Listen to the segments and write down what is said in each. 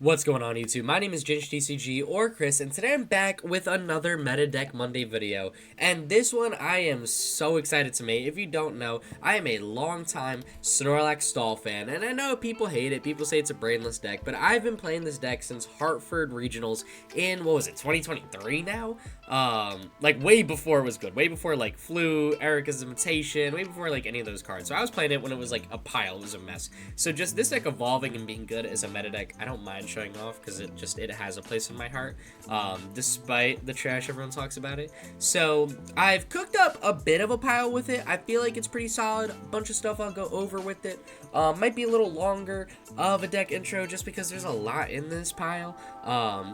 What's going on YouTube? My name is TCG or Chris, and today I'm back with another Meta Deck Monday video. And this one I am so excited to make. If you don't know, I am a long-time Snorlax stall fan, and I know people hate it, people say it's a brainless deck, but I've been playing this deck since Hartford Regionals in, 2023 now? Like way before it was good, way before like Flu, Erika's Invitation, way before like any of those cards. So I was playing it when it was like a pile, it was a mess. So just this deck evolving and being good as a meta deck, I don't mind showing off because it has a place in my heart, despite the trash everyone talks about it. So I've cooked up a bit of a pile with it. I feel like it's pretty solid. A bunch of stuff I'll go over with it. Might be a little longer of a deck intro just because there's a lot in this pile.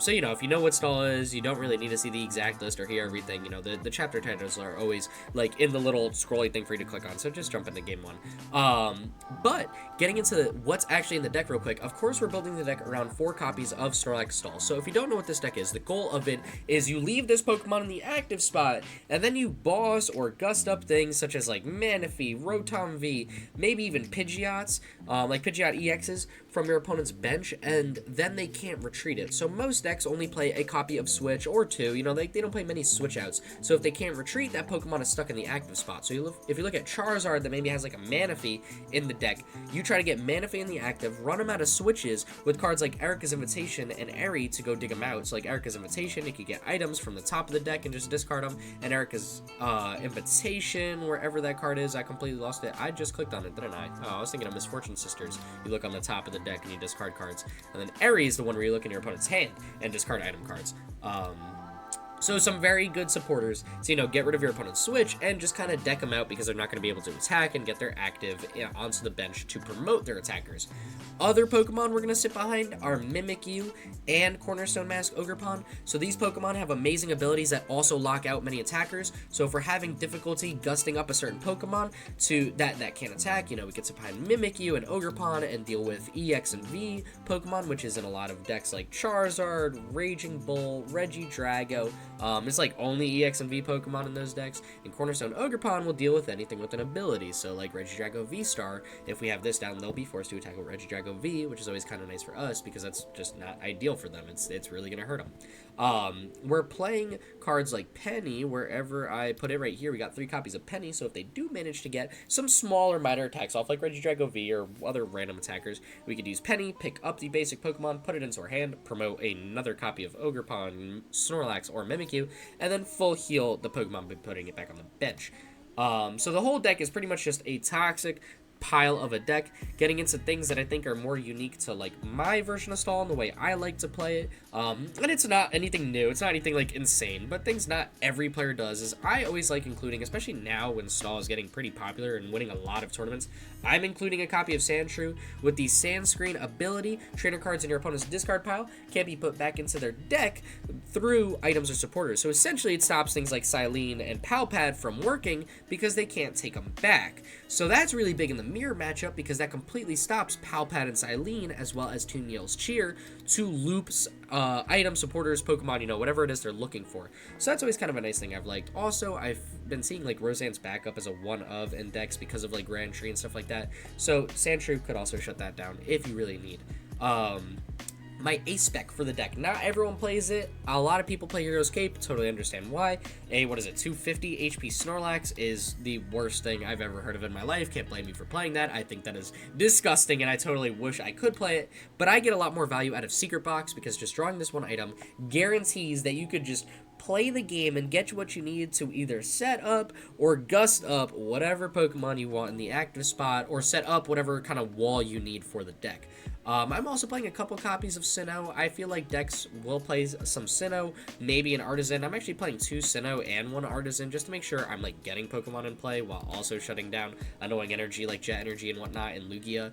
So you know, if you know what stall is, you don't really need to see the exact list or hear everything. You know, the chapter titles are always like in the little scrolly thing for you to click on, so just jump into game one. But getting into what's actually in the deck real quick, of course we're building the deck around 4 copies of Snorlax Stall. So if you don't know what this deck is, the goal of it is you leave this Pokemon in the active spot, and then you boss or gust up things such as like Manaphy, Rotom V, maybe even Pidgeots, like Pidgeot EXs from your opponent's bench, and then they can't retreat it. So most decks only play a copy of Switch or 2, you know, they don't play many Switch outs. So if they can't retreat, that Pokemon is stuck in the active spot. So if you look at Charizard that maybe has like a Manaphy in the deck, you try to get Manaphy in the active, run them out of switches with cards like Erika's Invitation and Eri to go dig them out. So like Erika's Invitation, you could get items from the top of the deck and just discard them, and Erika's Invitation, wherever that card is, I completely lost it. I just clicked on it, didn't I? Oh, I was thinking of Misfortune Sisters. You look on the top of the deck and you discard cards, and then Eri is the one where you look in your opponent's hand and discard item cards. So some very good supporters to, you know, get rid of your opponent's switch and just kind of deck them out because they're not going to be able to attack and get their active onto the bench to promote their attackers. Other Pokemon we're going to sit behind are Mimikyu and Cornerstone Mask Ogerpon. So these Pokemon have amazing abilities that also lock out many attackers. So if we're having difficulty gusting up a certain Pokemon that can't attack, you know, we can sit behind Mimikyu and Ogerpon and deal with EX and V Pokemon, which is in a lot of decks like Charizard, Raging Bull, Regidrago. It's like only EX and V Pokemon in those decks, and Cornerstone Ogerpon will deal with anything with an ability, so like Regidrago V-Star, if we have this down, they'll be forced to attack with Regidrago V, which is always kind of nice for us, because that's just not ideal for them, it's really going to hurt them. We're playing cards like Penny, wherever I put it right here, we got 3 copies of Penny, so if they do manage to get some smaller minor attacks off, like Regidrago V or other random attackers, we could use Penny, pick up the basic Pokemon, put it into our hand, promote another copy of Ogerpon, Snorlax, or Mimikyu, and then full heal the Pokemon by putting it back on the bench. So the whole deck is pretty much just a toxic pile of a deck, getting into things that I think are more unique to like my version of stall and the way I like to play it. And it's not anything new, it's not anything like insane, but things not every player does is I always like including, especially now when stall is getting pretty popular and winning a lot of tournaments, I'm including a copy of Sandshrew with the Sand Screen ability. Trainer cards in your opponent's discard pile can't be put back into their deck through items or supporters. So essentially it stops things like Cyllene and Pal Pad from working because they can't take them back. So that's really big in the mirror matchup because that completely stops Pal Pad and Cyllene, as well as Tunel's Cheer, to loops item supporters, Pokemon, you know, whatever it is they're looking for. So that's always kind of a nice thing I've liked. Also, I've been seeing like Roseanne's backup as a one of in decks because of like Grand Tree and stuff like that. So Sandshrew could also shut that down if you really need. My ace spec for the deck. Not everyone plays it. A lot of people play Hero's Cape. Totally understand why. 250 HP Snorlax is the worst thing I've ever heard of in my life. Can't blame me for playing that. I think that is disgusting, and I totally wish I could play it. But I get a lot more value out of Secret Box because just drawing this one item guarantees that you could just play the game and get what you need to either set up or gust up whatever Pokemon you want in the active spot, or set up whatever kind of wall you need for the deck. I'm also playing a couple copies of Sinnoh. I feel like decks will play some Sinnoh, maybe an Artazon. I'm actually playing 2 Sinnoh and 1 Artazon just to make sure I'm like getting Pokemon in play while also shutting down annoying energy like Jet Energy and whatnot and Lugia.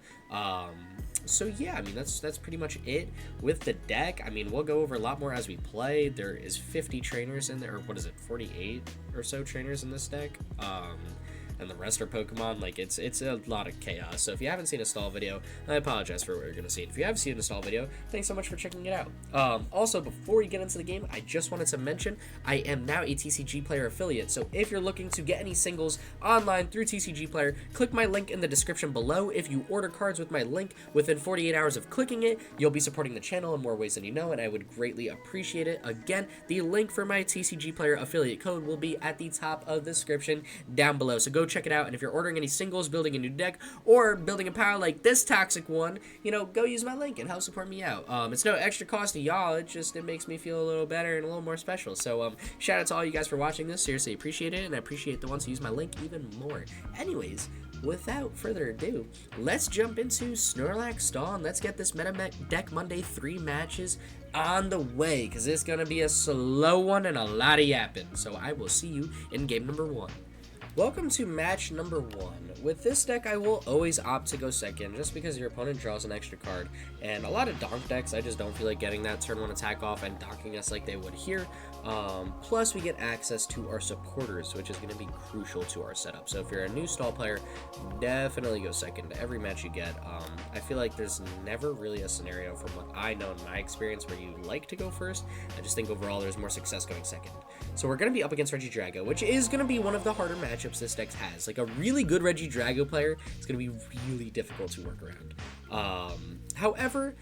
So yeah, I mean, that's pretty much it with the deck. I mean, we'll go over a lot more as we play. There is 50 trainers in there, or what is it, 48 or so trainers in this deck. and the rest are Pokemon. Like, it's a lot of chaos. So if you haven't seen a stall video, I apologize for what you're gonna see. If you have seen a stall video, thanks so much for checking it out. Also, before we get into the game, I just wanted to mention I am now a TCG Player affiliate. So if you're looking to get any singles online through TCG Player, click my link in the description below. If you order cards with my link within 48 hours of clicking it, you'll be supporting the channel in more ways than you know, and I would greatly appreciate it. Again, the link for my TCG Player affiliate code will be at the top of the description down below, so go check it out. And if you're ordering any singles, building a new deck, or building a pile like this toxic one, you know, go use my link and help support me out. It's no extra cost to y'all, it makes me feel a little better and a little more special. So shout out to all you guys for watching this, seriously appreciate it, and I appreciate the ones who use my link even more. Anyways, without further ado, let's jump into Snorlax stall, and let's get this Meta Deck Monday 3 matches on the way, because it's going to be a slow one and a lot of yapping. So I will see you in game number 1. Welcome to match number 1. With this deck, I will always opt to go second, just because your opponent draws an extra card. And a lot of donk decks, I just don't feel like getting that turn 1 attack off and donking us like they would here. Plus, we get access to our supporters, which is going to be crucial to our setup. So if you're a new stall player, definitely go second every match you get. I feel like there's never really a scenario from what I know in my experience where you like to go first. I just think overall there's more success going second. So we're going to be up against Regidrago, which is going to be one of the harder matchups this deck has. Like, a really good Regidrago player is going to be really difficult to work around. However,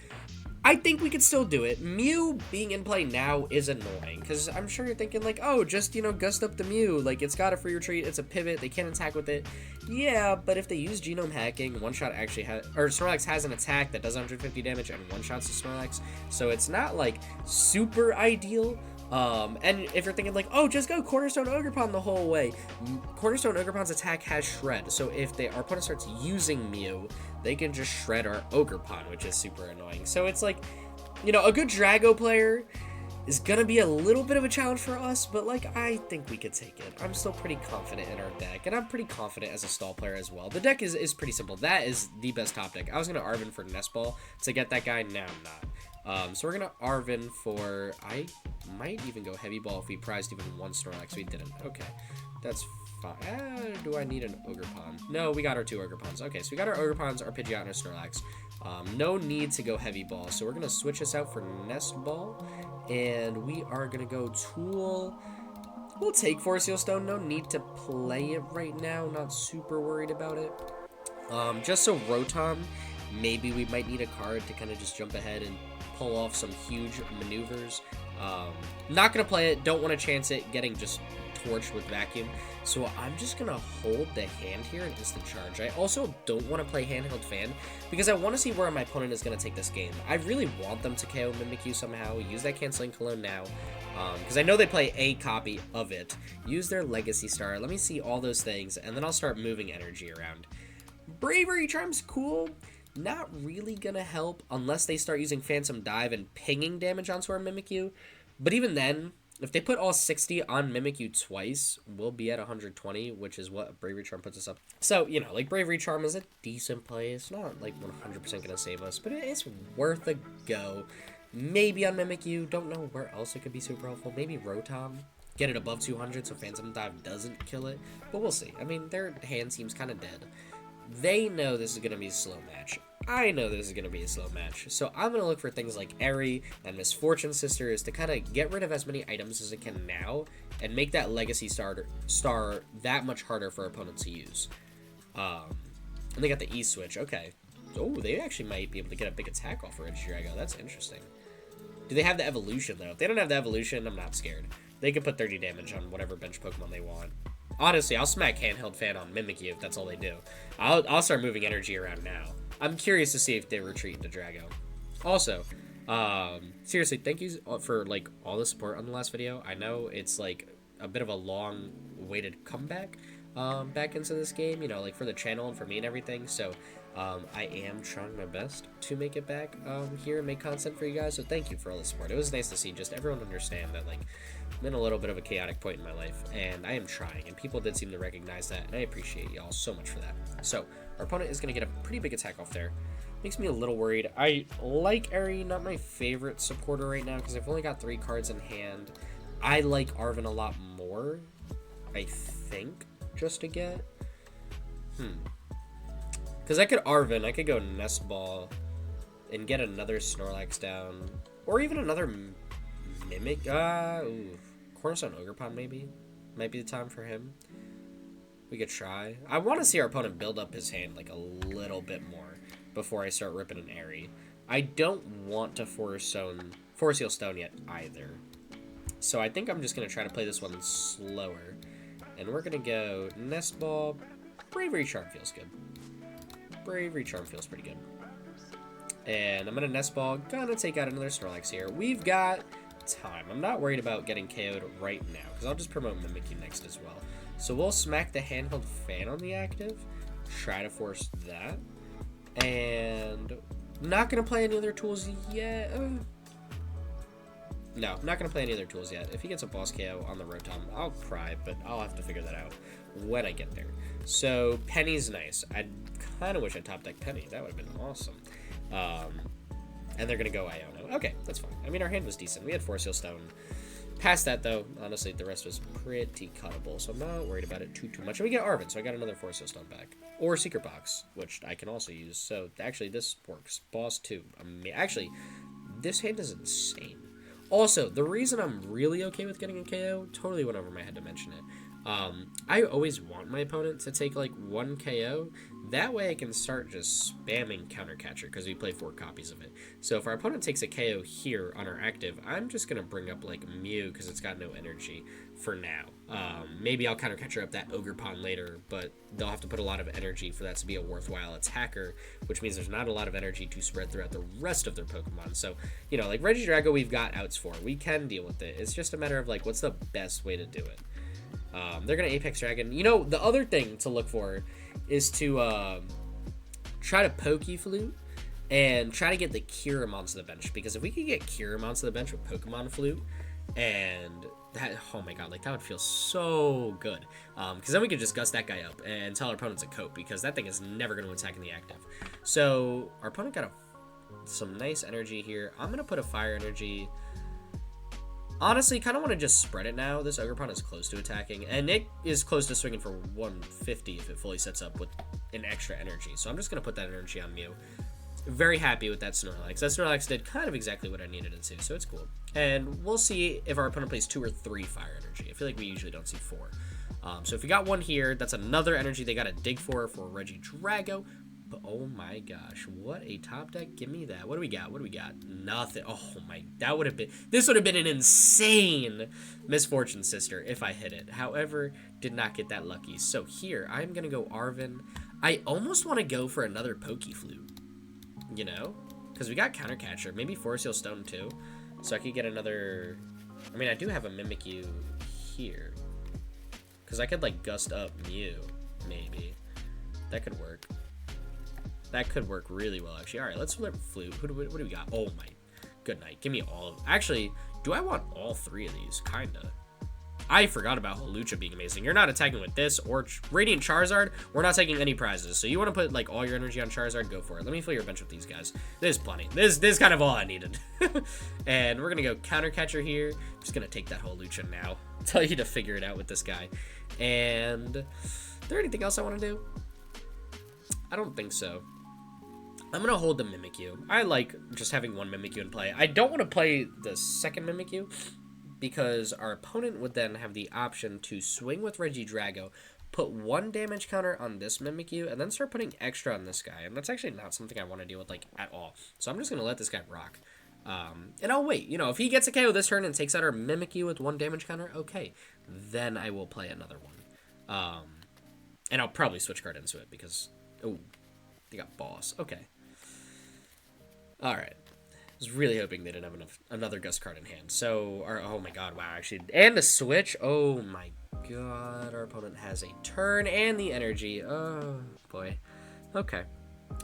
I think we could still do it. Mew being in play now is annoying, because I'm sure you're thinking, like, oh, just, you know, gust up the Mew. Like, it's got a free retreat, it's a pivot, they can't attack with it. Yeah, but if they use genome hacking, one-shot actually has, or Snorlax has an attack that does 150 damage and one-shots the Snorlax, so it's not, like, super ideal. And if you're thinking like, oh, just go Cornerstone Ogerpon the whole way, Cornerstone Ogerpon's attack has Shred, so if our opponent starts using Mew, they can just shred our Ogerpon, which is super annoying. So it's like, you know, a good Drago player is gonna be a little bit of a challenge for us, but like, I think we could take it. I'm still pretty confident in our deck, and I'm pretty confident as a stall player as well. The deck is pretty simple. That is the best top deck. I was gonna Arven for Nest Ball to get that guy, now I'm not. So we're gonna Arven for, I might even go Heavy Ball if we prized even one Snorlax. We didn't. Okay, that's fine. Do I need an Ogerpon? No, we got our 2 Ogerpons. Okay, so we got our Ogerpons, our Pidgeot, and our Snorlax. No need to go Heavy Ball, so we're gonna switch this out for Nest Ball, and we are gonna go Tool. We'll take Force Seal Stone. No need to play it right now. Not super worried about it. Just so Rotom, maybe we might need a card to kind of just jump ahead and pull off some huge maneuvers. Not gonna play it, don't want to chance it getting just torched with Vacuum, so I'm just gonna hold the hand here and instant charge. I also don't want to play Handheld Fan because I want to see where my opponent is gonna take this game. I really want them to KO Mimikyu somehow, use that Canceling Cologne now, because I know they play a copy of it, use their Legacy Star, let me see all those things, and then I'll start moving energy around. Bravery Charm's cool, not really gonna help unless they start using Phantom Dive and pinging damage onto our Mimikyu. But even then, if they put all 60 on Mimikyu twice, we'll be at 120, which is what Bravery Charm puts us up. So, you know, like, Bravery Charm is a decent play. It's not, like, 100% gonna save us, but it's worth a go. Maybe on Mimikyu. Don't know where else it could be super helpful. Maybe Rotom. Get it above 200 so Phantom Dive doesn't kill it. But we'll see. I mean, their hand seems kind of dead. They know this is going to be a slow match. I know this is going to be a slow match. So I'm going to look for things like Eri and Misfortune Sisters to kind of get rid of as many items as it can now and make that Legacy Star that much harder for our opponent to use. And they got the E-Switch. Okay. Oh, they actually might be able to get a big attack off for Regidrago. That's interesting. Do they have the evolution, though? If they don't have the evolution, I'm not scared. They can put 30 damage on whatever bench Pokemon they want. Honestly, I'll smack Handheld Fan on Mimikyu if that's all they do. I'll start moving energy around now. I'm curious to see if they retreat into Drago. Also, seriously, thank you for, like, all the support on the last video. I know it's, like, a bit of a long-awaited comeback back into this game, you know, like, for the channel and for me and everything. So, I am trying my best to make it back here and make content for you guys. So thank you for all the support. It was nice to see just everyone understand that, like, I'm in a little bit of a chaotic point in my life, and I am trying, and people did seem to recognize that, and I appreciate y'all so much for that. So, our opponent is going to get a pretty big attack off there. Makes me a little worried. I like Eri, not my favorite supporter right now, because I've only got 3 cards in hand. I like Arven a lot more, I think, just to get. Because I could Arven, I could go Nest Ball and get another Snorlax down. Or even another Mimic. Cornerstone Ogerpon maybe? Might be the time for him. We could try. I want to see our opponent build up his hand like a little bit more before I start ripping an Eri. I don't want to Force Heal Stone yet either. So I think I'm just going to try to play this one slower. And we're going to go Nest Ball. Bravery Charm feels good. Bravery Charm feels pretty good. And I'm going to Nest Ball. Gonna take out another Snorlax here. We've got time. I'm not worried about getting KO'd right now, because I'll just promote Mimikyu next as well. So we'll smack the Handheld Fan on the active. Try to force that. And not going to play any other tools yet. No, not going to play any other tools yet. If he gets a boss KO on the Rotom, I'll cry, but I'll have to figure that out when I get there. So Penny's nice. I kind of wish I top decked Penny. That would have been awesome. And they're going to go Iono. Okay, that's fine. I mean, our hand was decent. We had Force Heal Stone. Past that, though, honestly, the rest was pretty cuttable, so I'm not worried about it too much. And we get Arven, so I got another Force Heal Stone back. Or Secret Box, which I can also use. So, actually, this works. Boss 2. Actually, this hand is insane. Also, the reason I'm really okay with getting a KO, totally went over my head to mention it. I always want my opponent to take, like, 1 KO. That way I can start just spamming Counter Catcher, because we play 4 copies of it. So if our opponent takes a KO here on our active, I'm just going to bring up, like, Mew, because it's got no energy for now. Maybe I'll Counter Catcher up that Ogerpon later, but they'll have to put a lot of energy for that to be a worthwhile attacker, which means there's not a lot of energy to spread throughout the rest of their Pokemon. So, you know, like, Regidrago we've got outs for. We can deal with it. It's just a matter of, like, what's the best way to do it. They're going to Apex Dragon. You know, the other thing to look for is to try to Pokeflute and try to get the Kyurem onto the bench. Because if we could get Kyurem onto the bench with Pokemon Flute, and that, oh my god, like, that would feel so good. Because then we could just gust that guy up and tell our opponents to cope, because that thing is never going to attack in the active. So, our opponent got some nice energy here. I'm going to put a Fire Energy. Honestly, kind of want to just spread it now. This Ogerpon is close to attacking, and it is close to swinging for 150 if it fully sets up with an extra energy. So I'm just going to put that energy on Mew. Very happy with that Snorlax. That Snorlax did kind of exactly what I needed it to, so it's cool. And we'll see if our opponent plays 2 or 3 Fire Energy. I feel like we usually don't see 4. So if we got 1 here, that's another energy they got to dig for Regidrago. But oh my gosh, what a top deck. Give me that. What do we got? What do we got? Nothing. Oh my, that would have been, this would have been an insane Misfortune Sister if I hit it. However, did not get that lucky. So here, I'm going to go Arven. I almost want to go for another Pokeflute, you know? Because we got Counter Catcher. Maybe Force Heal Stone too. So I could get another, I mean, I do have a Mimikyu here. Because I could, like, gust up Mew, maybe. That could work. That could work really well, actually. All right, let's flip Flute. What do we got? Oh, my good night. Give me all of them. Actually, do I want all 3 of these? Kinda. I forgot about Holucha being amazing. You're not attacking with this or Radiant Charizard. We're not taking any prizes. So you want to put, like, all your energy on Charizard? Go for it. Let me fill your bench with these guys. There's plenty. This is kind of all I needed. And we're going to go Counter Catcher here. I'm just going to take that Holucha now. Tell you to figure it out with this guy. And is there anything else I want to do? I don't think so. I'm going to hold the Mimikyu. I like just having 1 Mimikyu in play. I don't want to play the second Mimikyu because our opponent would then have the option to swing with Regidrago, put 1 damage counter on this Mimikyu, and then start putting extra on this guy. And that's actually not something I want to deal with, like, at all. So I'm just going to let this guy rock. And I'll wait. You know, if he gets a KO this turn and takes out our Mimikyu with 1 damage counter, okay. Then I will play another one. And I'll probably switch card into it because, oh, they got boss. Okay. Alright. I was really hoping they didn't have another Gust card in hand. So, oh my god, wow, actually. And a switch. Oh my god, our opponent has a turn and the energy. Oh, boy. Okay.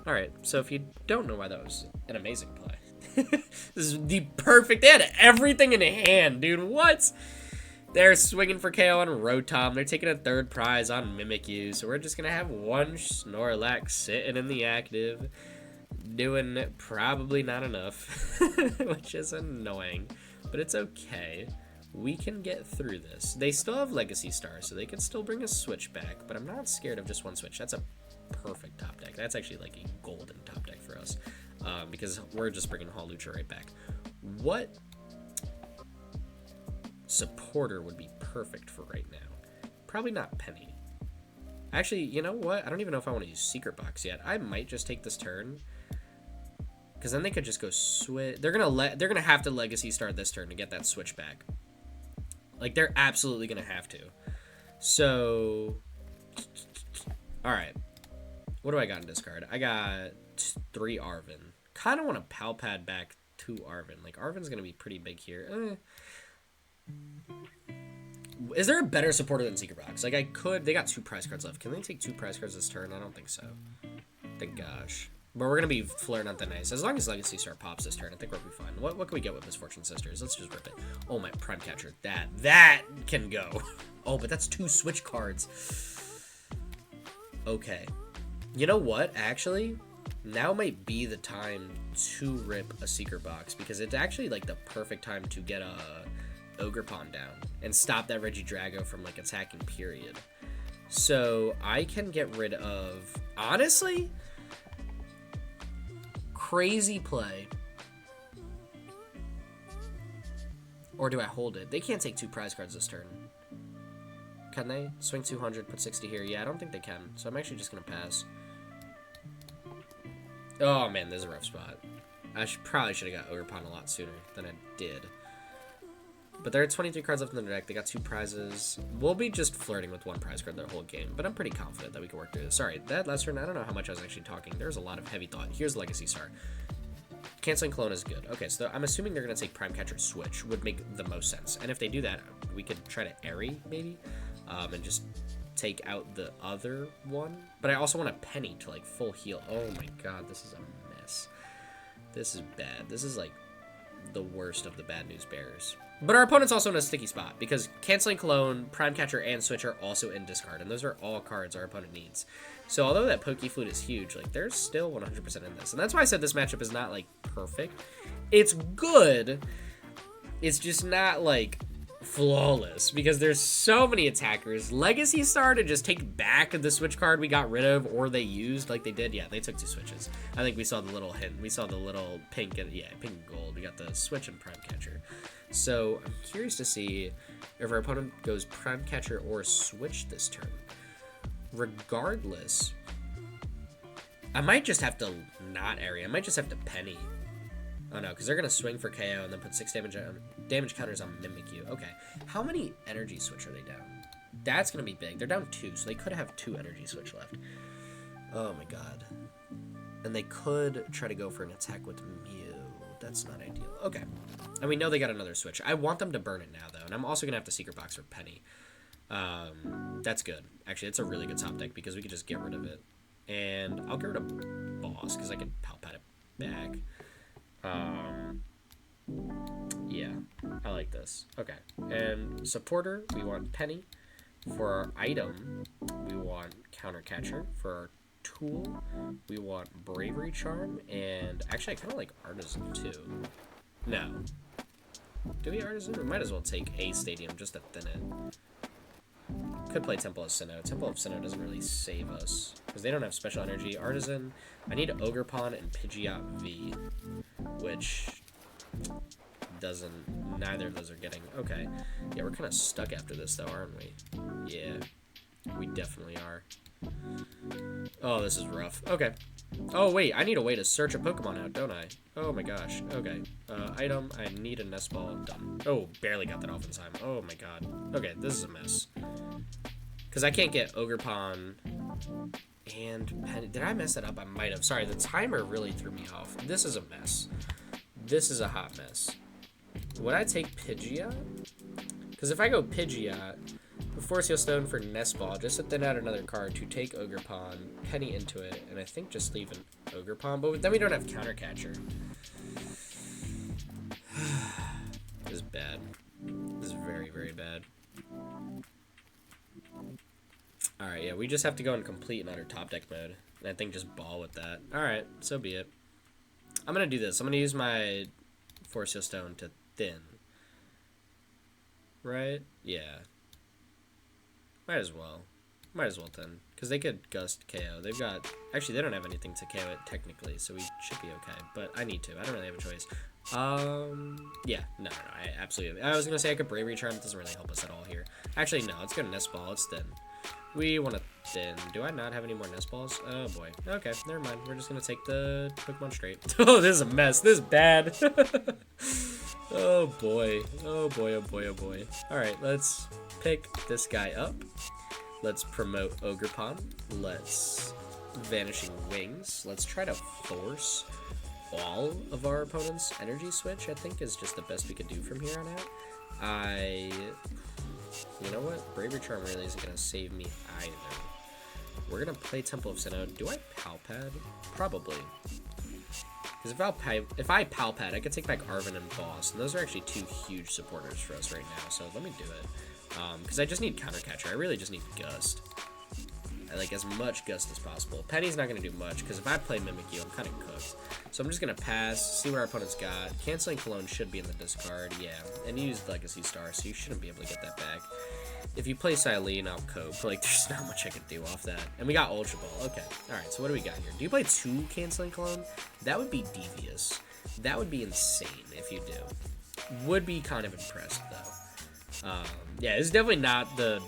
Alright, so if you don't know why that was an amazing play. This is the perfect, they had everything in hand, dude. What? They're swinging for KO on Rotom. They're taking a 3rd prize on Mimikyu. So we're just going to have 1 Snorlax sitting in the active. Doing probably not enough, which is annoying, but it's okay. We can get through this. They still have Legacy Star, so they can still bring a switch back, but I'm not scared of just 1 switch. That's a perfect top deck. That's actually like a golden top deck for us, because we're just bringing Hawlucha right back. What supporter would be perfect for right now? Probably not Penny. Actually, you know what? I don't even know if I want to use Secret Box yet. I might just take this turn, because then they could just go switch. They're gonna have to Legacy start this turn to get that switch back. Like, they're absolutely gonna have to. So, all right. What do I got in discard? I got 3 Arven. Kind of want to Pal Pad back 2 Arven. Like, Arven's gonna be pretty big here. Is there a better supporter than Secret Box? Like, I could. They got 2 prize cards left. Can they take 2 prize cards this turn? I don't think so. Thank gosh. But we're gonna be flirting out the nice. As long as Legacy Star pops this turn, I think we'll be fine. What can we get with Misfortune Sisters? Let's just rip it. Oh, my Prime Catcher. That can go. Oh, but that's 2 switch cards. Okay. You know what? Actually, now might be the time to rip a Secret Box, because it's actually like the perfect time to get a Ogerpon down and stop that Regidrago from like attacking, period. So I can get rid of, honestly, crazy play. Or do I hold it? They can't take 2 prize cards this turn. Can they? Swing 200, put 60 here. Yeah, I don't think they can. So I'm actually just going to pass. Oh, man, this is a rough spot. I probably should have got Ogerpon a lot sooner than I did. But there are 23 cards left in the deck. They got 2 prizes. We'll be just flirting with 1 prize card the whole game, but I'm pretty confident that we can work through this. Sorry, that last turn, I don't know how much I was actually talking. There's a lot of heavy thought. Here's Legacy Star. Canceling Clone is good. Okay, so I'm assuming they're going to take Prime Catcher Switch. Would make the most sense. And if they do that, we could try to Eri, maybe, and just take out the other one. But I also want a Penny to, like, full heal. Oh my god, this is a mess. This is bad. This is, like, the worst of the bad news bearers. But our opponent's also in a sticky spot, because Canceling Clone, Prime Catcher, and Switch are also in discard, and those are all cards our opponent needs. So although that Poké Flute is huge, like, they're still 100% in this. And that's why I said this matchup is not, like, perfect. It's good. It's just not, like, flawless, because there's so many attackers. Legacy Star to just take back the Switch card we got rid of, or they used, like they did. Yeah, they took 2 switches. I think we saw the little hint. We saw the little pink and, yeah, pink and gold. We got the Switch and Prime Catcher. So I'm curious to see if our opponent goes Prime Catcher or Switch this turn. Regardless, I might just have to not Eri. I might just have to Penny. Oh no, because they're going to swing for KO and then put 6 damage counters on Mimikyu. Okay, how many energy switch are they down? That's going to be big. They're down 2, so they could have 2 energy switch left. Oh my god. And they could try to go for an attack with Mew. That's not ideal. Okay. And we know they got another switch. I want them to burn it now, though. And I'm also going to have to Secret Box for Penny. That's good. Actually, it's a really good top deck because we could just get rid of it. And I'll get rid of Boss because I can Pal Pad it back. Yeah, I like this. Okay. And Supporter, we want Penny. For our item, we want Counter Catcher. For our tool, we want Bravery Charm. And actually, I kind of like Artazon, too. No. Do we Artazon? We might as well take a Stadium just to thin it. Could play Temple of Sinnoh. Temple of Sinnoh doesn't really save us because they don't have special energy. Artazon. I need Ogerpon and Pidgeot V, which doesn't. Neither of those are getting. Okay. Yeah, we're kind of stuck after this, though, aren't we? Yeah, we definitely are. Oh, this is rough. Okay. Oh, wait. I need a way to search a Pokemon out, don't I? Oh, my gosh. Okay. Item. I need a Nest Ball. Done. Oh, barely got that off in time. Oh, my god. Okay, this is a mess. Because I can't get Ogerpon and Penny. Did I mess that up? I might have. Sorry, the timer really threw me off. This is a mess. This is a hot mess. Would I take Pidgeot? Because if I go Pidgeot, Force Heal Stone for Nest Ball, just to thin out another card to take Ogerpon, Penny into it, and I think just leave an Ogerpon, but then we don't have Counter Catcher. This is bad. This is very, very bad. Alright, yeah, we just have to go in complete and utter top deck mode, and I think just ball with that. Alright, so be it. I'm going to do this. I'm going to use my Force Heal Stone to thin. Right? Yeah. Might as well. Might as well then, because they could Gust KO. They've got... Actually, they don't have anything to KO it technically, so we should be okay. But I need to. I don't really have a choice. Yeah. No, I absolutely... I was going to say I could Bravery Charm. It doesn't really help us at all here. Actually, no. Let's go to Nest Ball. It's thin. We want to thin. Do I not have any more Nest Balls? Oh, boy. Okay, never mind. We're just going to take the Pokemon straight. Oh, this is a mess. This is bad. Oh, boy. Oh, boy, oh, boy, oh, boy. All right, let's pick this guy up. Let's promote Ogerpon. Let's Vanishing Wings. Let's try to force all of our opponent's energy switch, I think, is just the best we could do from here on out. You know what? Bravery Charm really isn't going to save me either. We're going to play Temple of Sinnoh. Do I Pal Pad? Probably. Because if I Pal Pad, I could take back Arven and Boss, and those are actually two huge supporters for us right now, so let me do it. Because I just need Counter Catcher. I really just need Gust. I like as much Gust as possible. Penny's not going to do much, because if I play Mimikyu, I'm kind of cooked. So I'm just going to pass, see what our opponent's got. Canceling Cologne should be in the discard, yeah. And you used Legacy Star, so you shouldn't be able to get that back. If you play Cyllene, I'll cope. Like, there's not much I can do off that. And we got Ultra Ball. Okay. Alright, so what do we got here? Do you play 2 Canceling Cologne? That would be devious. That would be insane if you do. Would be kind of impressed, though. Yeah, it's definitely not the...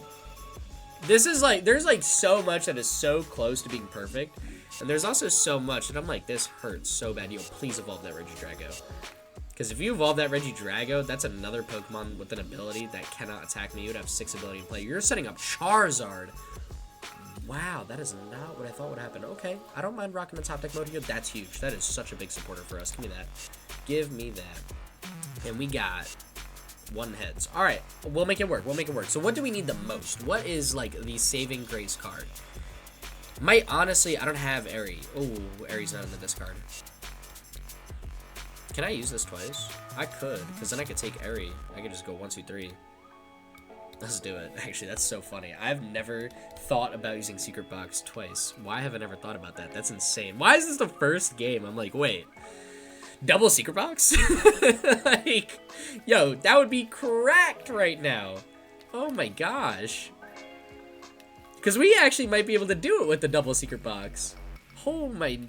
This is like, there's like so much that is so close to being perfect. And there's also so much that I'm like, this hurts so bad. Yo, please evolve that Regidrago. Because if you evolve that Regidrago, that's another Pokemon with an ability that cannot attack me. You would have 6 ability to play. You're setting up Charizard. Wow, that is not what I thought would happen. Okay, I don't mind rocking the top deck mode here. That's huge. That is such a big supporter for us. Give me that. Give me that. And we got 1 heads. All right, we'll make it work. We'll make it work. So what do we need the most? What is like the saving grace card? Might honestly, I don't have Eri. Oh, Eri's not in the discard. Can I use this twice? I could, because then I could take Eri. I could just go 1, 2, 3. Let's do it. Actually, that's so funny. I've never thought about using Secret Box twice. Why have I never thought about that? That's insane. Why is this the first game? I'm like, wait. Double Secret Box? Like, yo, that would be cracked right now. Oh my gosh. Because we actually might be able to do it with the double Secret Box. Oh my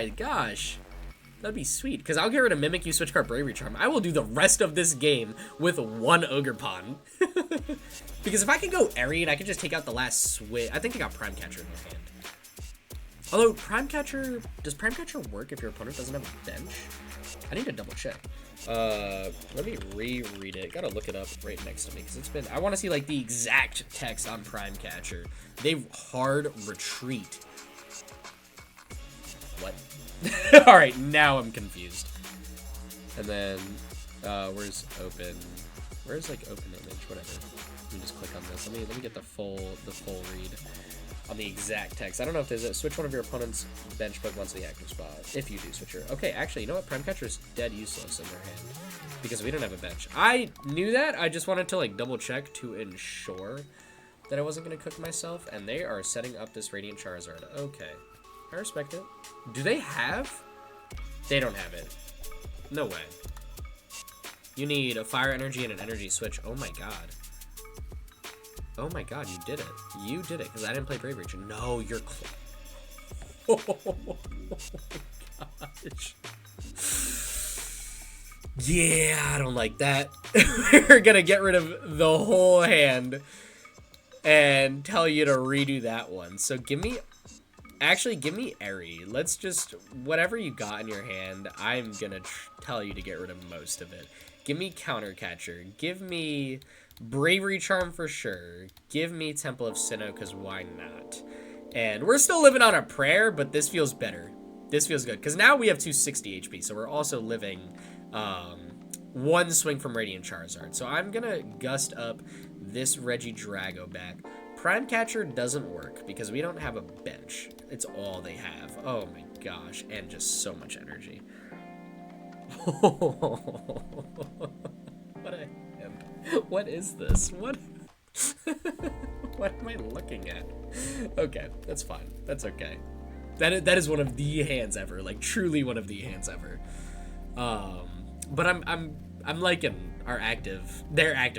gosh. That'd be sweet. Because I'll get rid of Mimikyu, Switch Cart, Bravery Charm. I will do the rest of this game with 1 Ogerpon. Because if I can go Eri and I can just take out the last switch. I think I got Prime Catcher in your hand. Although, Prime Catcher... Does Prime Catcher work if your opponent doesn't have a bench? I need to double check. Let me reread it. Gotta look it up right next to me, because it's been... I want to see, like, the exact text on Prime Catcher. They hard retreat. What? Alright, now I'm confused. And then, where's open? Where's, like, open image? Whatever. Let me just click on this. Let me get the full read on the exact text. I don't know if there's a switch one of your opponent's bench Pokemon to the active spot. If you do switch her. Okay, actually, you know what? Prime Catcher is dead useless in their hand because we don't have a bench. I knew that. I just wanted to like double check to ensure that I wasn't gonna cook myself. And they are setting up this Radiant Charizard. Okay, I respect it. Do they have? They don't have it. No way. You need a Fire Energy and an Energy Switch. Oh my god. Oh my god, you did it. You did it, because I didn't play Bravery Charm. No, you're oh my gosh. Yeah, I don't like that. We're gonna get rid of the whole hand and tell you to redo that one. So give me... Actually, give me Eri. Let's just... Whatever you got in your hand, I'm gonna tell you to get rid of most of it. Give me Counter Catcher. Give me... Bravery Charm for sure. Give me Temple of Sinnoh, because why not? And we're still living on a prayer, but this feels better. This feels good, because now we have 260 HP, so we're also living 1 swing from Radiant Charizard. So I'm going to gust up this Regidrago back. Prime Catcher doesn't work, because we don't have a bench. It's all they have. Oh my gosh, and just so much energy. What is this? What? What am I looking at? Okay, that's fine. That's okay. That is one of the hands ever, like truly one of the hands ever. But I'm liking their active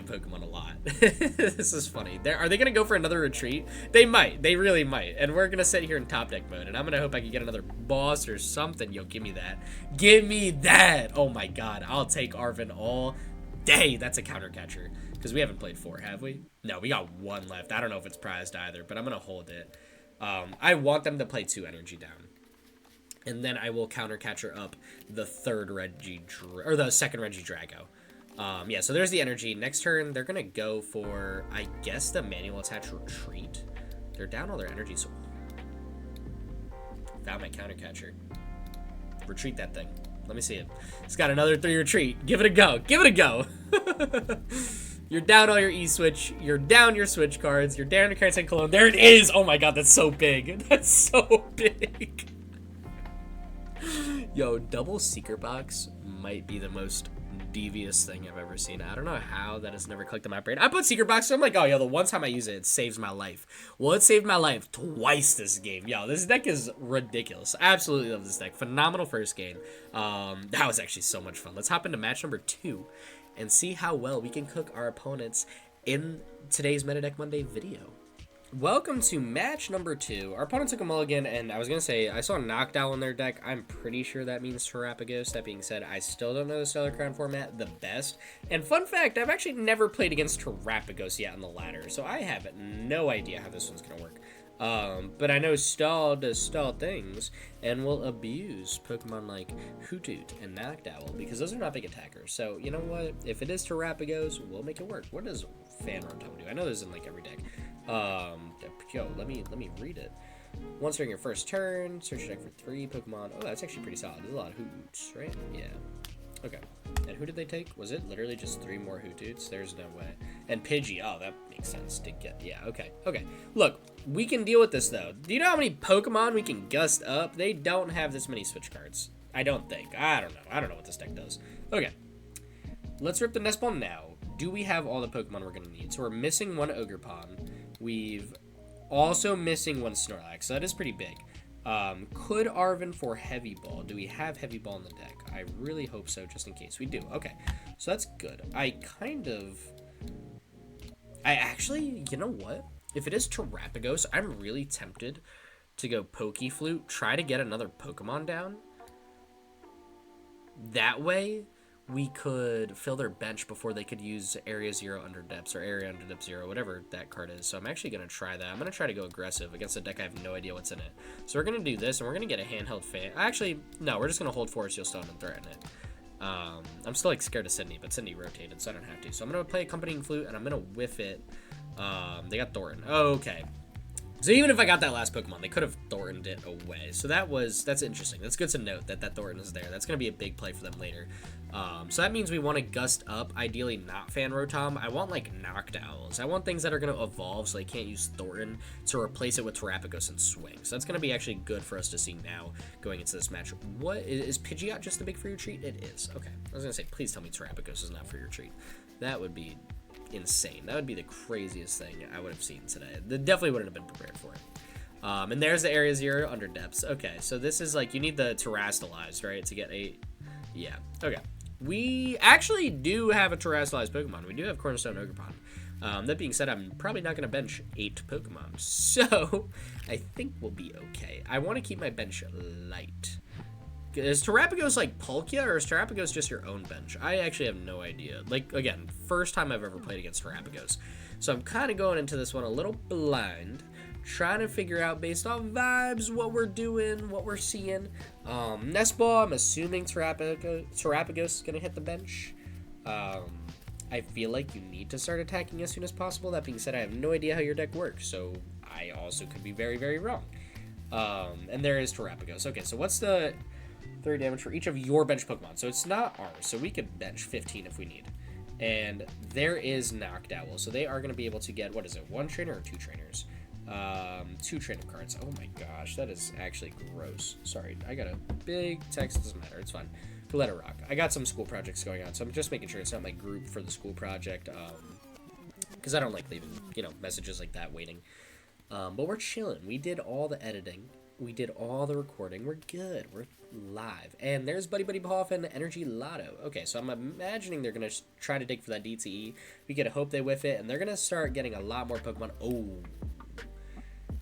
Pokemon a lot. This is funny. Are they gonna go for another retreat? They might. They really might. And we're gonna sit here in top deck mode, and I'm gonna hope I can get another boss or something. Yo, give me that. Give me that. Oh my god, I'll take Arven all day. That's a counter catcher. Because we haven't played 4, have we? No, we got 1 left. I don't know if it's prized either, but I'm gonna hold it. I want them to play 2 energy down. And then I will counter catcher up the second Regidrago. Yeah, so there's the energy. Next turn, they're gonna go for, I guess, the manual attach retreat. They're down all their energy, so found my counter catcher. Retreat that thing. Let me see it. It's got another 3 retreat. Give it a go. Give it a go. You're down all your E-Switch. You're down your Switch cards. You're down your cards and Cologne. There it is. Oh my god, that's so big. That's so big. Yo, double Secret Box might be the most devious thing I've ever seen. I don't know how that has never clicked in my brain. I put Secret Box, so I'm like, oh, yo, the one time I use it, it saves my life. Well, it saved my life twice this game. Yo, this deck is ridiculous. I absolutely love this deck. Phenomenal first game. That was actually so much fun. Let's hop into match number 2 and see how well we can cook our opponents in today's Meta Deck Monday video. Welcome to match number 2. Our opponent took a mulligan, and I was going to say, I saw Knockdown in their deck. I'm pretty sure that means Terrapagos. That being said, I still don't know the Stellar Crown format the best. And fun fact, I've actually never played against Terrapagos yet on the ladder, so I have no idea how this one's going to work. But I know Stall does Stall things and will abuse Pokemon like Hoothoot and Noctowl because those are not big attackers. So, you know what? If it is Terrapagos, we'll make it work. What does Fan Rotom do? I know there's in like every deck. Yo, let me read it. Once during your first turn, search your deck for 3 Pokemon. Oh, that's actually pretty solid. There's a lot of Hoothoots, right? Yeah. Okay. And who did they take? Was it literally just 3 more Hoothoots? There's no way. And Pidgey. Oh, that makes sense to get. Yeah, okay. Okay. Look, we can deal with this, though. Do you know how many Pokemon we can gust up? They don't have this many Switch cards. I don't think. I don't know. I don't know what this deck does. Okay. Let's rip the Nest Ball now. Do we have all the Pokemon we're going to need? So we're missing 1 Ogerpon. We've also missing 1 Snorlax. So that is pretty big. Could Arven for Heavy Ball? Do we have Heavy Ball in the deck? I really hope so, just in case. We do. Okay. So that's good. I actually, you know what? If it is Terrapagos, I'm really tempted to go Pokeflute, try to get another Pokemon down. That way, we could fill their bench before they could use Area 0 Under Depths or Area Under Depth 0, whatever that card is. So I'm actually going to try that. I'm going to try to go aggressive against a deck I have no idea what's in it. So we're going to do this, and we're going to get a Handheld Fan. Actually, no, we're just going to hold Forest Seal Stone and threaten it. I'm still like scared of Sydney, but Sydney rotated, so I don't have to. So I'm going to play Accompanying Flute, and I'm going to whiff it. They got Thornton. Okay. So even if I got that last Pokemon, they could have Thorntoned it away. So that's interesting. That's good to note that Thornton is there. That's going to be a big play for them later. So that means we want to gust up, ideally not Fan Rotom. I want like Noctowls. I want things that are going to evolve so they can't use Thornton to replace it with Terrapagos and Swing. So that's going to be actually good for us to see now going into this match. What is Pidgeot just a big for your treat? It is. Okay. I was going to say, please tell me Terrapagos is not for your treat. That would be insane. That would be the craziest thing I would have seen today. They definitely wouldn't have been prepared for it. And there's the Area 0 Under Depths. Okay, so this is like, you need the Terrastalized, right, to get a... Yeah, okay. We actually do have a Terrastalized Pokemon. We do have Cornerstone Ogerpon. That being said, I'm probably not going to bench 8 Pokemon, so I think we'll be okay. I want to keep my bench light. Is Terrapagos like Palkia, or is Terrapagos just your own bench? I actually have no idea. Like, again, first time I've ever played against Terrapagos. So I'm kind of going into this one a little blind, trying to figure out based on vibes what we're doing, what we're seeing. Nest Ball, I'm assuming Terrapagos is going to hit the bench. I feel like you need to start attacking as soon as possible. That being said, I have no idea how your deck works, so I also could be very, very wrong. And there is Terrapagos. Okay, so what's the 30 damage for each of your bench Pokemon? So it's not ours, so we could bench 15 if we need. And there is Noctowl, so they are going to be able to get, what is it, 1 trainer or 2 trainers? 2 trainer cards. Oh my gosh, that is actually gross. Sorry, I got a big text. Doesn't matter, it's fine. Let it rock. I got some school projects going on, so I'm just making sure it's not my group for the school project, because I don't like leaving, messages like that waiting. But we're chilling. We did all the editing. We did all the recording. We're good. live. And there's Buddy PAF and Energy Lotto. Okay, so I'm imagining they're going to try to dig for that DTE. We gotta hope they whiff it, and they're going to start getting a lot more Pokemon. Oh,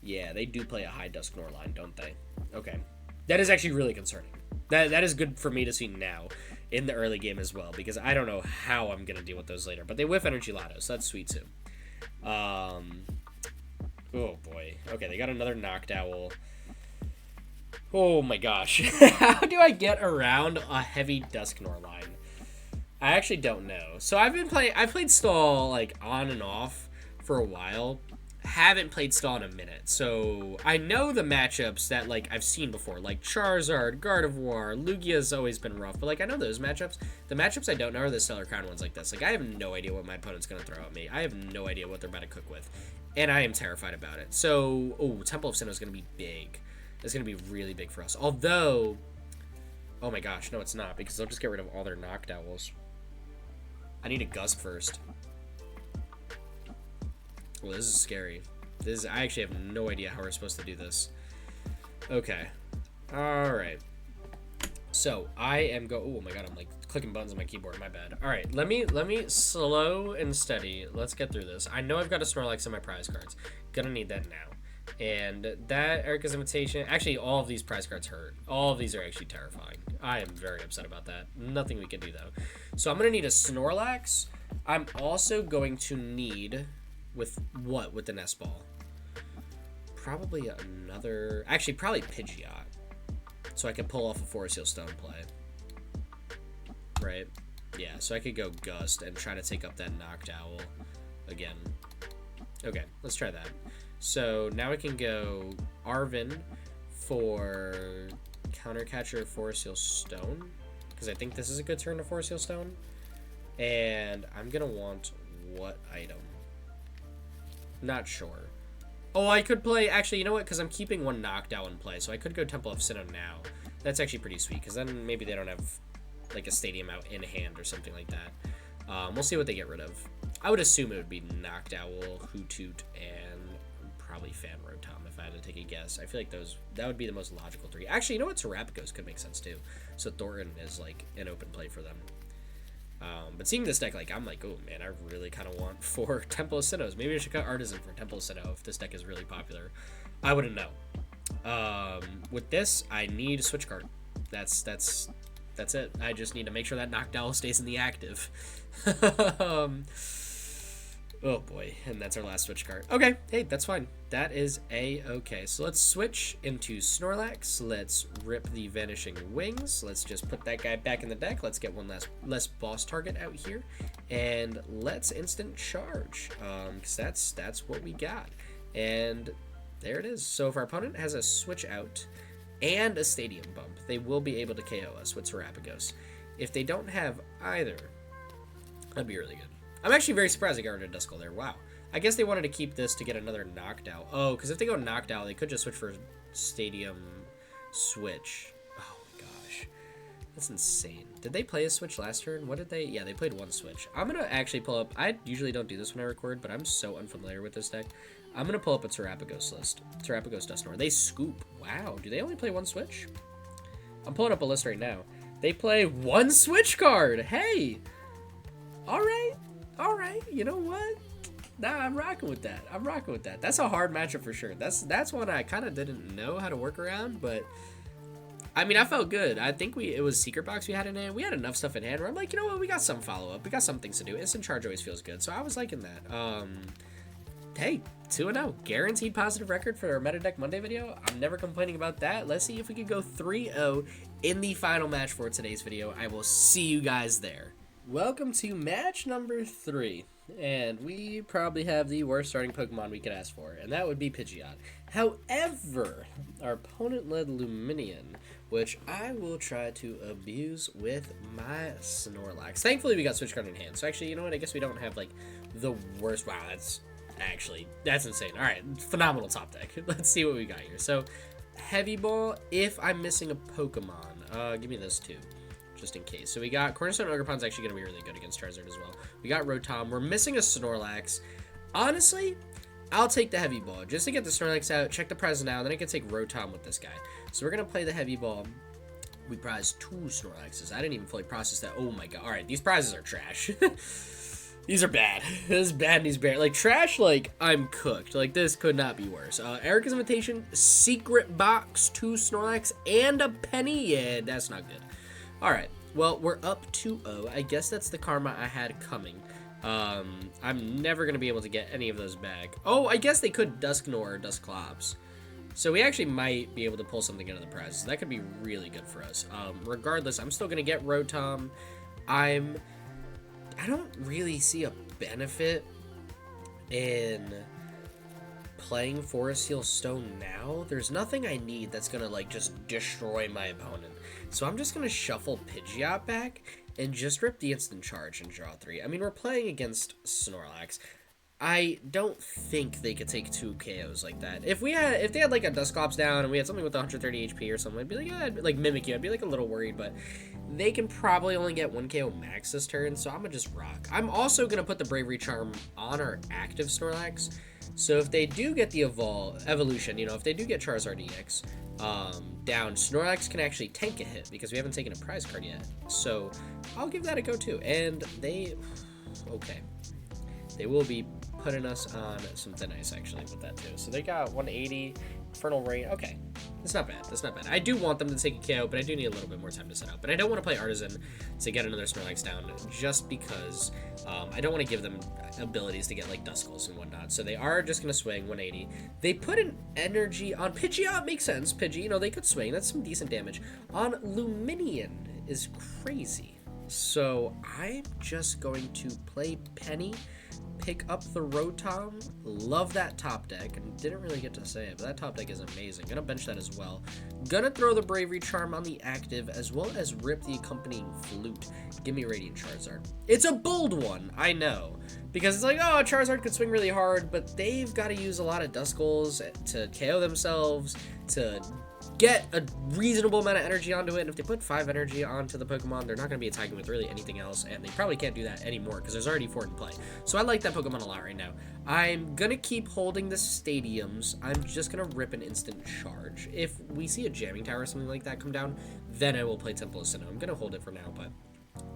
yeah, they do play a high Dusknoir line, don't they? Okay. That is actually really concerning. That is good for me to see now in the early game as well, because I don't know how I'm going to deal with those later. But they whiff Energy Lotto, so that's sweet too. Oh boy. Okay, they got another Noctowl. Oh my gosh. How do I get around a heavy Dusknoir line? I actually don't know. So I've played Stall like on and off for a while. Haven't played Stall in a minute. So I know the matchups that like I've seen before, like Charizard, Gardevoir, Lugia's always been rough, but like I know those matchups. The matchups I don't know are the Stellar Crown ones like this. Like I have no idea what my opponent's gonna throw at me. I have no idea what they're about to cook with. And I am terrified about it. So, Temple of Sinnoh is gonna be big. It's going to be really big for us. Although, oh my gosh, no it's not, because they'll just get rid of all their Noctowls. I need a Gust first. Well, this is scary. I actually have no idea how we're supposed to do this. Okay. Alright. So, I am oh my god, I'm like clicking buttons on my keyboard, my bad. Alright, let me slow and steady. Let's get through this. I know I've got a Snorlax in my prize cards. Gonna need that now. And that Erika's Invitation, actually all of these prize cards hurt. All of these are actually terrifying. I am very upset about that. Nothing we can do though. So I'm going to need a Snorlax. I'm also going to need, with the Nest Ball? Probably another, actually probably Pidgeot. So I can pull off a Forest Seal Stone play. Right? Yeah, so I could go Gust and try to take up that Noctowl again. Okay, let's try that. So now I can go Arven for Counter Catcher Forest Seal Stone, because I think this is a good turn to Forest Seal Stone. And I'm going to want what item? Not sure. Oh, I could play, actually, you know what, because I'm keeping one Noctowl in play, so I could go Temple of Sinnoh now. That's actually pretty sweet, because then maybe they don't have like a Stadium out in hand or something like that. We'll see what they get rid of. I would assume it would be Noctowl, Hoothoot, and probably Fan Rotom if I had to take a guess. I feel like that would be the most logical three. Actually, you know what? Terrapagos could make sense too. So Thornton is like an open play for them. But seeing this deck, like I'm like, oh man, I really kind of want 4 Temple of Sinnohs. Maybe I should cut Artazon for Temple of Sinnoh if this deck is really popular. I wouldn't know. With this, I need a Switch Cart. That's it. I just need to make sure that Noctowl stays in the active. Oh boy, and that's our last Switch card. Okay, hey, that's fine. That is a-okay. So let's switch into Snorlax. Let's rip the Vanishing Wings. Let's just put that guy back in the deck. Let's get one less boss target out here. And let's instant charge, because that's what we got. And there it is. So if our opponent has a Switch out and a Stadium bump, they will be able to KO us with Terrapagos. If they don't have either, that'd be really good. I'm actually very surprised they got rid of Duskull there. Wow. I guess they wanted to keep this to get another Noctowl. Oh, because if they go Noctowl, they could just switch for Stadium Switch. Oh my gosh. That's insane. Did they play a Switch last turn? What did they? Yeah, they played one Switch. I'm going to actually pull up. I usually don't do this when I record, but I'm so unfamiliar with this deck. I'm going to pull up a Terrapagos list. Terrapagos Dusknoir. They scoop. Wow. Do they only play one Switch? I'm pulling up a list right now. They play one Switch card. Hey. All right. All right, you know what? Nah, I'm rocking with that. I'm rocking with that. That's a hard matchup for sure. That's one I kind of didn't know how to work around, but I mean, I felt good. I think it was Secret Box we had in hand. We had enough stuff in hand where I'm like, you know what? We got some follow-up. We got some things to do. Instant charge always feels good, so I was liking that. Hey, 2-0. Guaranteed positive record for our Meta Deck Monday video. I'm never complaining about that. Let's see if we can go 3-0 in the final match for today's video. I will see you guys there. Welcome to match number 3, and we probably have the worst starting Pokemon we could ask for, and that would be Pidgeot. However, our opponent led Luminion, which I will try to abuse with my Snorlax. Thankfully, we got Switch Card in hand, so actually, you know what, I guess we don't have, like, the worst. Wow, that's insane. Alright, phenomenal top deck. Let's see what we got here. So, Heavy Ball, if I'm missing a Pokemon, give me those two. Just in case. So we got Cornerstone Ogerpon's actually going to be really good against Charizard as well. We got Rotom. We're missing a Snorlax. Honestly, I'll take the Heavy Ball just to get the Snorlax out, check the prize now, then I can take Rotom with this guy. So we're going to play the Heavy Ball. We prized 2 Snorlaxes. I didn't even fully process that. Oh my god. Alright, these prizes are trash. These are bad. This is bad news bear. Like, trash, like, I'm cooked. Like, this could not be worse. Erika's Invitation, Secret Box, 2 Snorlax, and a Penny. Yeah, that's not good. Alright, well, we're up 2-0. I guess that's the karma I had coming. I'm never going to be able to get any of those back. Oh, I guess they could Dusknoir or Dusclops. So we actually might be able to pull something out of the prizes. That could be really good for us. Regardless, I'm still going to get Rotom. I don't really see a benefit in playing Forest Seal Stone now. There's nothing I need that's going to, like, just destroy my opponent. So I'm just going to shuffle Pidgeot back and just rip the instant charge and draw 3. I mean, we're playing against Snorlax. I don't think they could take 2 KOs like that. If they had like a Dusclops down and we had something with 130 HP or something, I'd be like, yeah, like Mimikyu, I'd be like a little worried, but they can probably only get 1 KO max this turn, so I'm gonna just rock. I'm also gonna put the Bravery Charm on our active Snorlax, so if they do get the evolution, you know, if they do get Charizard EX down, Snorlax can actually tank a hit because we haven't taken a prize card yet. So I'll give that a go too. And okay, they will be putting us on some thin ice actually with that too. So they got 180, Infernal Rain. Okay, that's not bad. That's not bad. I do want them to take a KO, but I do need a little bit more time to set up. But I don't want to play Artazon to get another Snorlax down just because I don't want to give them abilities to get like Duskulls and whatnot. So they are just going to swing 180. They put an energy on Pidgeot. Makes sense. Pidgey, you know, they could swing. That's some decent damage. On Lumineon is crazy. So I'm just going to play Penny, pick up the Rotom. Love that top deck, and didn't really get to say it, but that top deck is amazing. Gonna bench that as well. Gonna throw the Bravery Charm on the active, as well as rip the Accompanying Flute. Give me Radiant Charizard. It's a bold one, I know, because it's like, oh, Charizard could swing really hard, but they've got to use a lot of Duskulls to KO themselves, to get a reasonable amount of energy onto it, and if they put 5 energy onto the Pokemon, they're not going to be attacking with really anything else, and they probably can't do that anymore because there's already 4 in play. So I like that Pokemon a lot right now. I'm going to keep holding the stadiums. I'm just going to rip an instant charge. If we see a jamming tower or something like that come down, then I will play Temple of Sinnoh. I'm going to hold it for now, but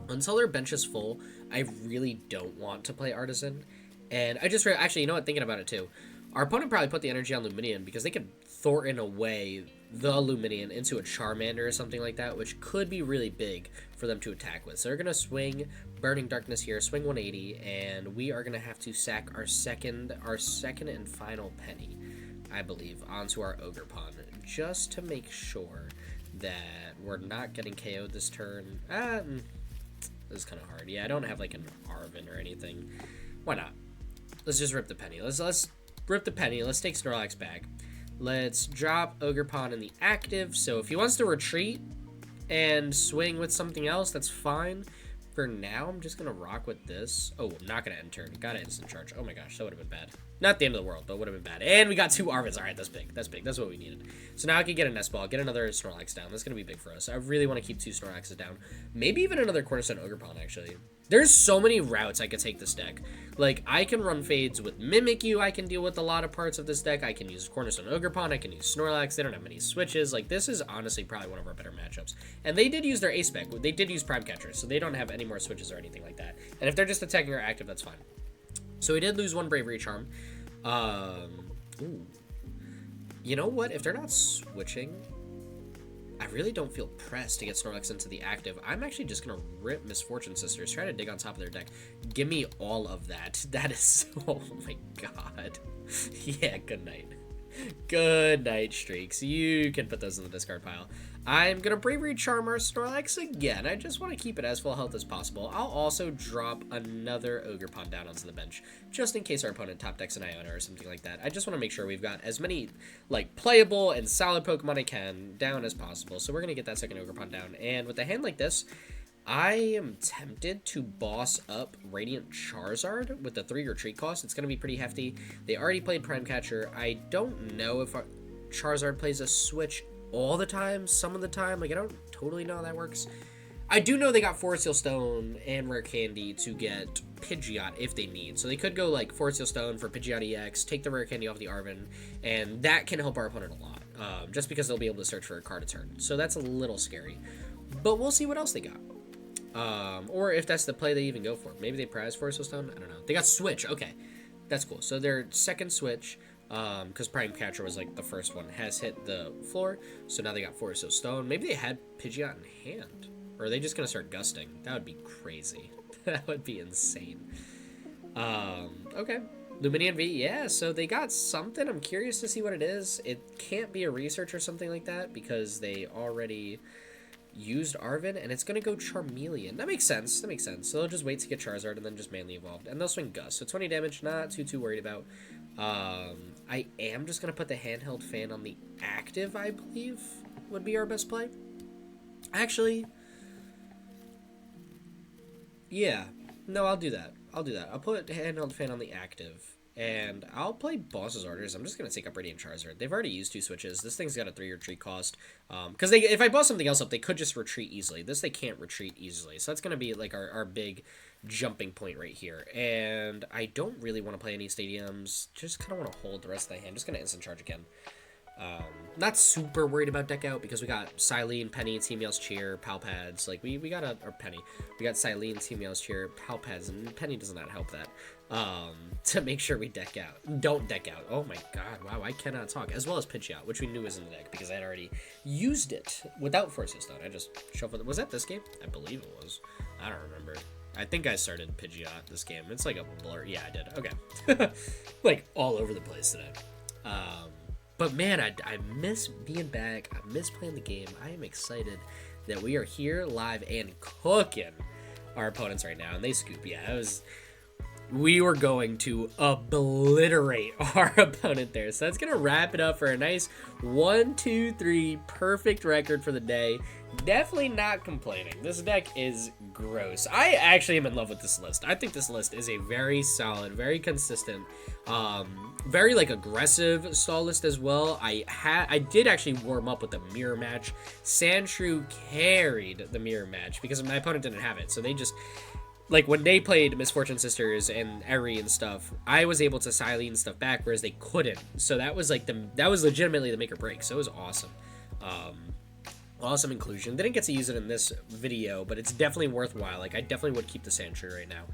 until their bench is full, I really don't want to play Artazon. And I just actually, you know what, thinking about it too, our opponent probably put the energy on Lumineon because they could Thornton away the Lumineon into a Charmander or something like that, which could be really big for them to attack with. So they're going to swing Burning Darkness here, swing 180, and we are going to have to sack our second and final Penny, I believe, onto our Ogerpon, just to make sure that we're not getting KO'd this turn. This is kind of hard. Yeah, I don't have like an Arven or anything. Why not? Let's just rip the Penny. Let's rip the Penny. Let's take Snorlax back. Let's drop Ogerpon in the active. So if he wants to retreat and swing with something else, that's fine. For now, I'm just going to rock with this. Oh, I'm not going to end turn. Got an instant charge. Oh my gosh, that would have been bad. Not the end of the world, but would have been bad. And we got 2 Arvens. All right, that's big. That's big. That's what we needed. So now I can get a Nest Ball, get another Snorlax down. That's going to be big for us. I really want to keep 2 Snorlaxes down. Maybe even another Cornerstone Ogerpon, actually. There's so many routes I could take this deck. Like, I can run fades with Mimikyu. I can deal with a lot of parts of this deck. I can use Cornerstone Ogerpon. I can use Snorlax. They don't have many switches. Like, this is honestly probably one of our better matchups. And they did use their Ace spec. They did use Prime Catcher, so they don't have any more switches or anything like that. And if they're just attacking our active, that's fine. So we did lose 1 Bravery Charm. Ooh. You know what? If they're not switching, I really don't feel pressed to get Snorlax into the active. I'm actually just going to rip Misfortune Sisters, try to dig on top of their deck. Give me all of that. That is, oh my god. Yeah, good night. Good night, Streaks. You can put those in the discard pile. I'm going to Bravery Charm our Snorlax again. I just want to keep it as full health as possible. I'll also drop another Ogerpon down onto the bench, just in case our opponent top decks an Iono or something like that. I just want to make sure we've got as many, like, playable and solid Pokemon I can down as possible. So we're going to get that second Ogerpon down. And with a hand like this, I am tempted to boss up Radiant Charizard with the 3 retreat cost. It's going to be pretty hefty. They already played Prime Catcher. I don't know if Charizard plays a switch all the time, some of the time. Like, I don't totally know how that works. I do know they got Forest Seal Stone and Rare Candy to get Pidgeot if they need. So they could go like Forest Seal Stone for Pidgeot EX, take the Rare Candy off the Arven, and that can help our opponent a lot. just because they'll be able to search for a card a turn. So that's a little scary. But we'll see what else they got. Or if that's the play they even go for. Maybe they prize Forest Stone? I don't know. They got Switch. Okay. That's cool. So their second Switch, because Prime Catcher was like the first one, has hit the floor. So now they got Forest Stone. Maybe they had Pidgeot in hand. Or are they just going to start gusting? That would be crazy. That would be insane. Okay. Luminian V, yeah, so they got something. I'm curious to see what it is. It can't be a research or something like that because they already used Arven, and it's going to go Charmeleon. That makes sense. That makes sense. So they'll just wait to get Charizard and then just mainly evolved. And they'll swing Gust. So 20 damage, not too worried about. I am just going to put the Handheld Fan on the active, I believe, would be our best play. Actually, yeah. No, I'll do that. I'll put Handheld Fan on the active, and I'll play Boss's Orders. I'm just going to take up Radiant Charizard. They've already used 2 switches. This thing's got a 3 retreat cost, because if I boss something else up, they could just retreat easily. This, they can't retreat easily, so that's going to be, like, our big jumping point right here, and I don't really want to play any stadiums. Just kind of want to hold the rest of the hand. Just going to instant charge again. Not super worried about deck out because we got Cyllene, Penny, Team Yell's Cheer, Pal Pads. Like, we got or Penny. We got Cyllene, Team Yell's Cheer, Pal Pads, and Penny does not help that. To make sure we deck out. Don't deck out. Oh my god, wow, I cannot talk. As well as Pidgeot, which we knew was in the deck because I had already used it without Force Stone. I just shuffled it. Was that this game? I believe it was. I don't remember. I think I started Pidgeot this game. It's like a blur. Yeah, I did. Okay. Like, all over the place today. But man, I miss being back. I miss playing the game. I am excited that we are here live and cooking our opponents right now. And they scoop. Yeah, we were going to obliterate our opponent there. So that's going to wrap it up for a nice 1, 2, 3 perfect record for the day. Definitely not complaining. This deck is gross. I actually am in love with this list. I think this list is a very solid, very consistent, very like aggressive stall list as well. I did actually warm up with the mirror match. Sandshrew carried the mirror match because my opponent didn't have it. So they just, like, when they played Misfortune Sisters and Eri and stuff, I was able to Cyllene stuff back, whereas they couldn't. So that was like that was legitimately the make or break. So it was awesome. Awesome inclusion. Didn't get to use it in this video, but it's definitely worthwhile. Like, I definitely would keep the Sandshrew right now.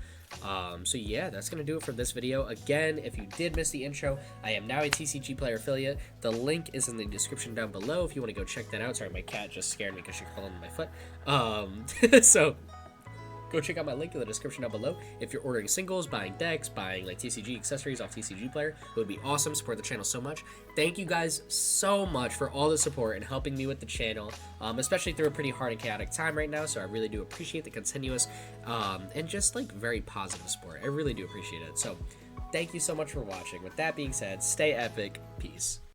So yeah, that's going to do it for this video. Again, if you did miss the intro, I am now a TCG player affiliate. The link is in the description down below if you want to go check that out. Sorry, my cat just scared me because she crawled under my foot. So go check out my link in the description down below. If you're ordering singles, buying decks, buying like TCG accessories off TCG Player, it would be awesome. Support the channel so much. Thank you guys so much for all the support and helping me with the channel, especially through a pretty hard and chaotic time right now. So I really do appreciate the continuous and just like very positive support. I really do appreciate it. So thank you so much for watching. With that being said, stay epic. Peace.